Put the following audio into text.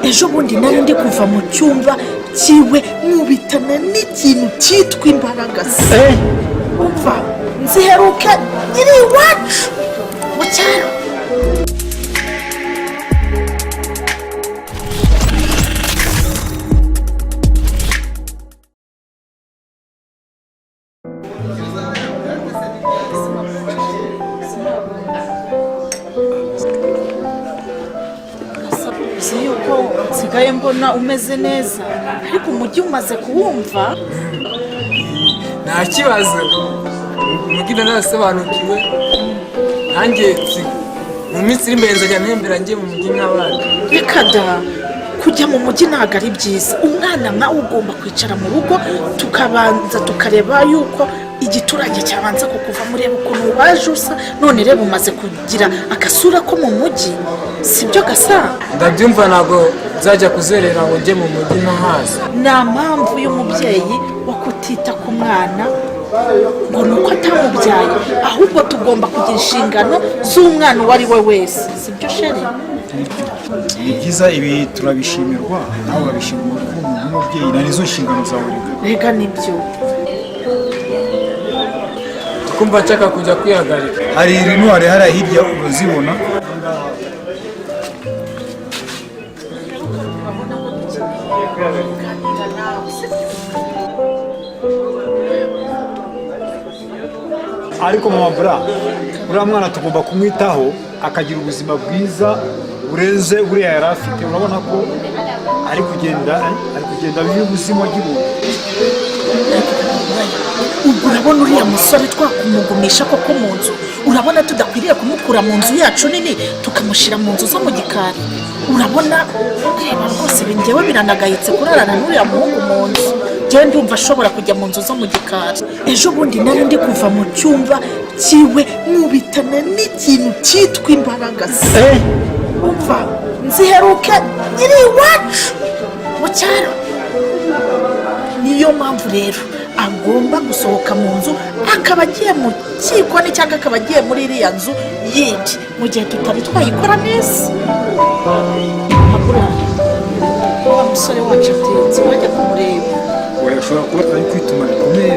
ejo bundi nari ndi kuva mu cyumba kiwe nkubitana n'ikintu cyitwa imbaraga se umva nziheruka nyiri iwacu mu cyaro. Nsigaye mbona umeze neza ariko umujyi umaze kuwumva. Nta kibazo umujyi narasobanukiwe nanjye mu minsi iri imbere nzajya ntembera njye mu mujyi nk'abandi. Reka da kujya mu mujyi ntabwo ari byiza. Umwana nawe ugomba kwicara mu rugo tukabanza tukareba yuko igiturage cyabanza kukuva mureba ukuntu waje usa none reba umaze kugira agasura ko mu mujyi sibyo gasa. Ndabyumva ntabwo nzajya kuzerera ngo njye mu mujyi ntahazi. Nta mpamvu y'umubyeyi wo kutita ku mwana ngo ni uko atamubyaye, ahubwo tugomba kugira inshingano z'umwana uwo ari we wese sibyo sheri? Ni byiza ibi turabishimirwa nawe urabishimirwa nk'umubyeyi na nizo nshingano zawe. Rega nibyo kumva nshaka kujya kwihagarika. Hari rinwari hariya hirya urazibona. Ariko mama bra uriya mwana tugomba kumwitaho akagira ubuzima bwiza burenze buriya yari afite. Urabona ko ari kugenda biba ubuzima bw'ibintu. ubwo urabona uriya musore twakumugumisha koko mu nzu, urabona tudakwiriye kumukura mu nzu yacu nini tukamushyira mu nzu zo mu gikari? Urabona reba rwose njyewe biranagayitse kurarana n'uriya muhungu mu nzu. Njyewe ndumva ashobora kujya mu nzu zo mu gikari. Ejo bundi nari ndi kuva mu cyumba kiwe nkubitana n'ikintu cyitwa imbaraga se umva nziheruka nyiri iwacu mu cyaro. Niyo mpamvu rero agomba gusohoka mu nzu akaba agiye mu kikoni cyangwa akaba agiye muri iriya nzu yindi mu gihe tutari twayikora neza. Wa musore wacu atinze wajya kumureba. Ushobora kuba ari kwituma bikomeye.